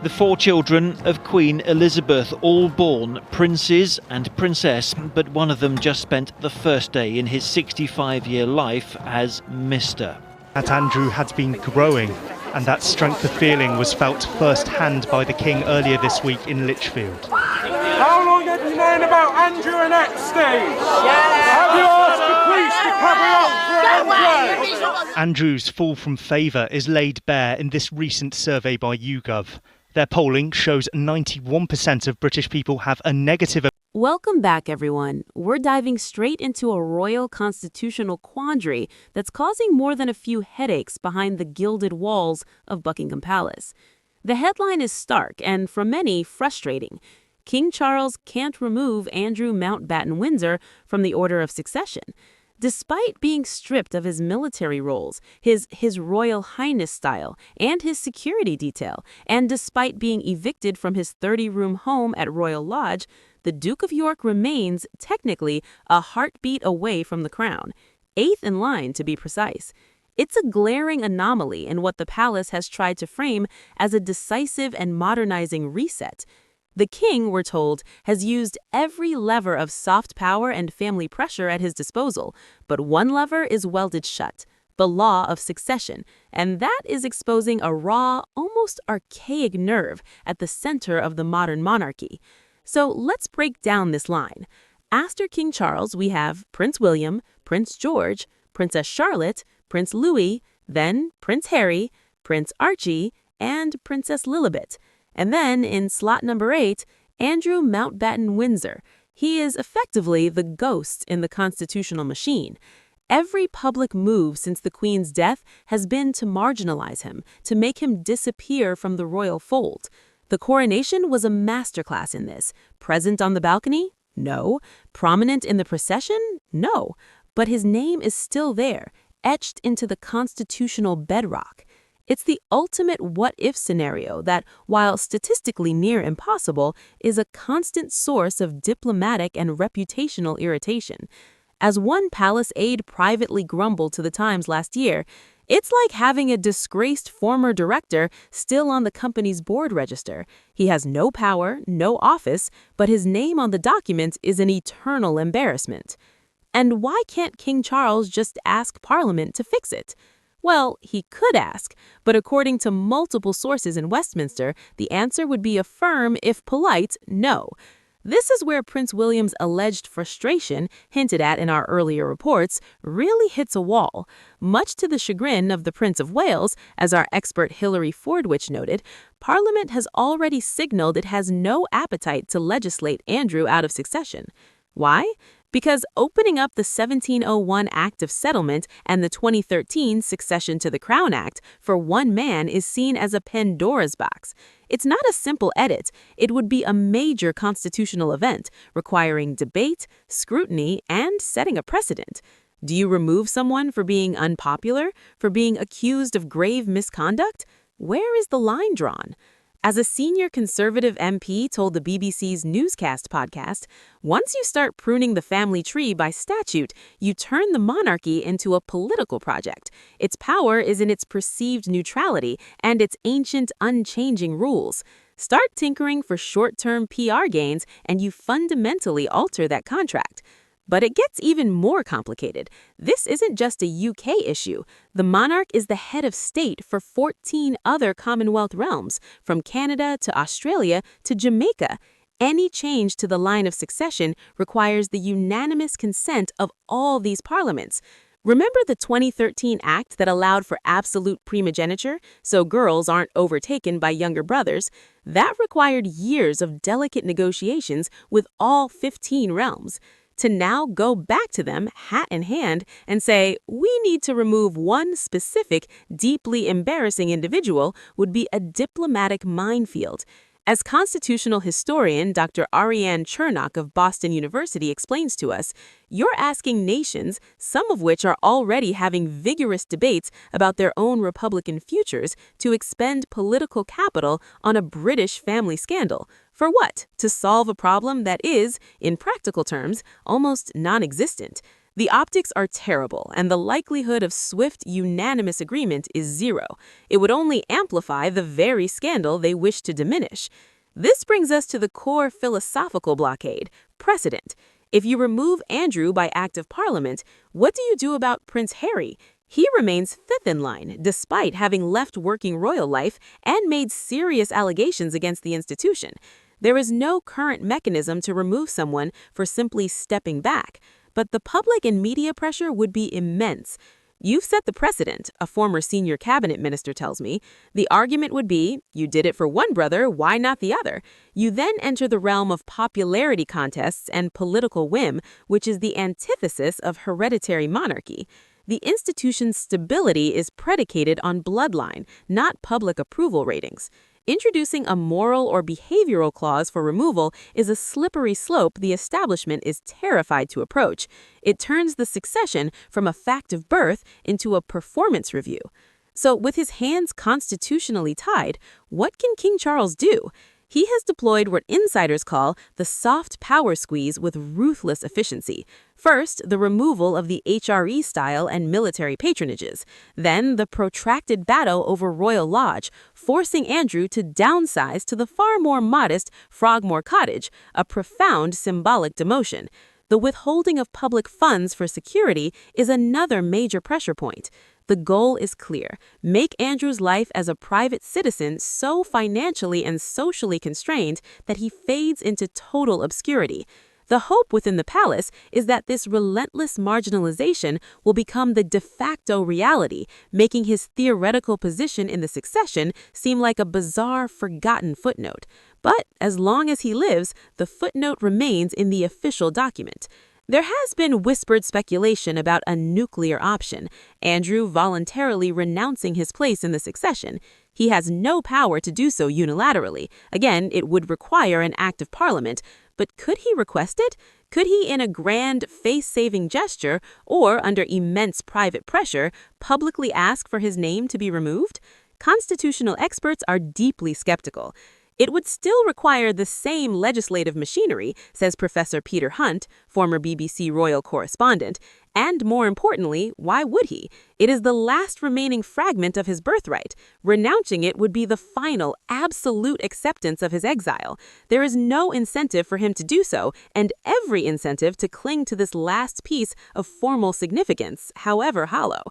The 4 children of Queen Elizabeth, all born princes and princess, but one of them just spent the first day in his 65-year life as Mr. That Andrew had been growing, and that strength of feeling was felt firsthand by the King earlier this week in Lichfield. How long have you known about Andrew and Epstein? Have you asked the police to cover up for Andrew? Andrew's fall from favour is laid bare in this recent survey by YouGov. Their polling shows 91% of British people have a negative. Welcome back, everyone. We're diving straight into a royal constitutional quandary that's causing more than a few headaches behind the gilded walls of Buckingham Palace. The headline is stark and, for many, frustrating. King Charles can't remove Andrew Mountbatten-Windsor from the order of succession. Despite being stripped of his military roles, his Royal Highness style, and his security detail, and despite being evicted from his 30-room home at Royal Lodge, the Duke of York remains, technically, a heartbeat away from the crown, 8th in line to be precise. It's a glaring anomaly in what the palace has tried to frame as a decisive and modernizing reset. The king, we're told, has used every lever of soft power and family pressure at his disposal, but one lever is welded shut, the law of succession, and that is exposing a raw, almost archaic nerve at the center of the modern monarchy. So let's break down this line. After King Charles, we have Prince William, Prince George, Princess Charlotte, Prince Louis, then Prince Harry, Prince Archie, and Princess Lilibet. And then, in slot number 8, Andrew Mountbatten-Windsor. He is effectively the ghost in the constitutional machine. Every public move since the Queen's death has been to marginalize him, to make him disappear from the royal fold. The coronation was a masterclass in this. Present on the balcony? No. Prominent in the procession? No. But his name is still there, etched into the constitutional bedrock. It's the ultimate what-if scenario that, while statistically near impossible, is a constant source of diplomatic and reputational irritation. As one palace aide privately grumbled to the Times last year, it's like having a disgraced former director still on the company's board register. He has no power, no office, but his name on the documents is an eternal embarrassment. And why can't King Charles just ask Parliament to fix it? Well, he could ask, but according to multiple sources in Westminster, the answer would be a firm, if polite, no. This is where Prince William's alleged frustration, hinted at in our earlier reports, really hits a wall. Much to the chagrin of the Prince of Wales, as our expert Hilary Fordwich noted, Parliament has already signaled it has no appetite to legislate Andrew out of succession. Why? Because opening up the 1701 Act of Settlement and the 2013 Succession to the Crown Act for one man is seen as a Pandora's box. It's not a simple edit. It would be a major constitutional event, requiring debate, scrutiny, and setting a precedent. Do you remove someone for being unpopular, for being accused of grave misconduct? Where is the line drawn? As a senior Conservative MP told the BBC's Newscast podcast, once you start pruning the family tree by statute, you turn the monarchy into a political project. Its power is in its perceived neutrality and its ancient, unchanging rules. Start tinkering for short-term PR gains, and you fundamentally alter that contract. But it gets even more complicated. This isn't just a UK issue. The monarch is the head of state for 14 other Commonwealth realms, from Canada to Australia to Jamaica. Any change to the line of succession requires the unanimous consent of all these parliaments. Remember the 2013 act that allowed for absolute primogeniture, so girls aren't overtaken by younger brothers? That required years of delicate negotiations with all 15 realms. To now go back to them, hat in hand, and say, we need to remove one specific, deeply embarrassing individual would be a diplomatic minefield. As constitutional historian Dr. Ariane Chernock of Boston University explains to us, you're asking nations, some of which are already having vigorous debates about their own Republican futures, to expend political capital on a British family scandal. For what? To solve a problem that is, in practical terms, almost non-existent. The optics are terrible, and the likelihood of swift, unanimous agreement is zero. It would only amplify the very scandal they wish to diminish. This brings us to the core philosophical blockade, precedent. If you remove Andrew by Act of Parliament, what do you do about Prince Harry? He remains fifth in line, despite having left working royal life and made serious allegations against the institution. There is no current mechanism to remove someone for simply stepping back, but the public and media pressure would be immense. You've set the precedent, a former senior cabinet minister tells me. The argument would be, you did it for one brother, why not the other? You then enter the realm of popularity contests and political whim, which is the antithesis of hereditary monarchy. The institution's stability is predicated on bloodline, not public approval ratings. Introducing a moral or behavioral clause for removal is a slippery slope the establishment is terrified to approach. It turns the succession from a fact of birth into a performance review. So, with his hands constitutionally tied, what can King Charles do? He has deployed what insiders call the soft power squeeze with ruthless efficiency. First, the removal of the HRE style and military patronages. Then, the protracted battle over Royal Lodge, forcing Andrew to downsize to the far more modest Frogmore Cottage, a profound symbolic demotion. The withholding of public funds for security is another major pressure point. The goal is clear. Make Andrew's life as a private citizen so financially and socially constrained that he fades into total obscurity. The hope within the palace is that this relentless marginalization will become the de facto reality, making his theoretical position in the succession seem like a bizarre, forgotten footnote. But as long as he lives, the footnote remains in the official document. There has been whispered speculation about a nuclear option, Andrew voluntarily renouncing his place in the succession. He has no power to do so unilaterally. Again, it would require an act of parliament. But could he request it? Could he, in a grand, face-saving gesture, or under immense private pressure, publicly ask for his name to be removed? Constitutional experts are deeply skeptical. It would still require the same legislative machinery, says Professor Peter Hunt, former BBC royal correspondent, and more importantly, why would he? It is the last remaining fragment of his birthright. Renouncing it would be the final, absolute acceptance of his exile. There is no incentive for him to do so, and every incentive to cling to this last piece of formal significance, however hollow.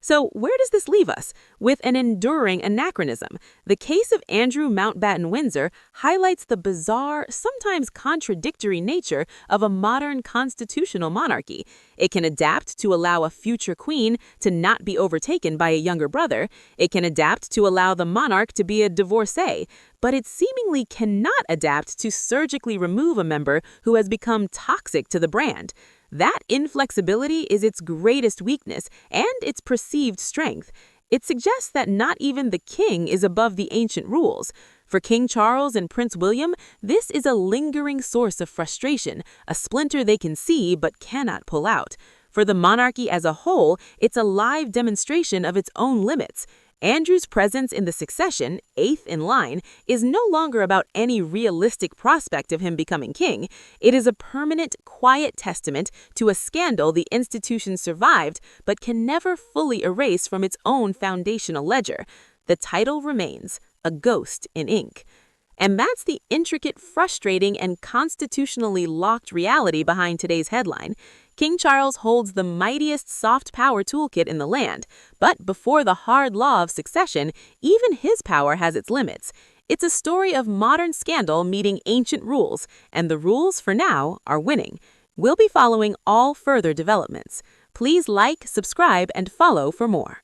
So where does this leave us? With an enduring anachronism. The case of Andrew Mountbatten-Windsor highlights the bizarre, sometimes contradictory nature of a modern constitutional monarchy. It can adapt to allow a future queen to not be overtaken by a younger brother. It can adapt to allow the monarch to be a divorcee. But it seemingly cannot adapt to surgically remove a member who has become toxic to the brand. That inflexibility is its greatest weakness and its perceived strength. It suggests that not even the king is above the ancient rules. For King Charles and Prince William, this is a lingering source of frustration, a splinter they can see but cannot pull out. For the monarchy as a whole, it's a live demonstration of its own limits. Andrew's presence in the succession, eighth in line, is no longer about any realistic prospect of him becoming king. It is a permanent, quiet testament to a scandal the institution survived but can never fully erase from its own foundational ledger. The title remains, a ghost in ink. And that's the intricate, frustrating, and constitutionally locked reality behind today's headline. King Charles holds the mightiest soft power toolkit in the land, but before the hard law of succession, even his power has its limits. It's a story of modern scandal meeting ancient rules, and the rules, for now, are winning. We'll be following all further developments. Please like, subscribe, and follow for more.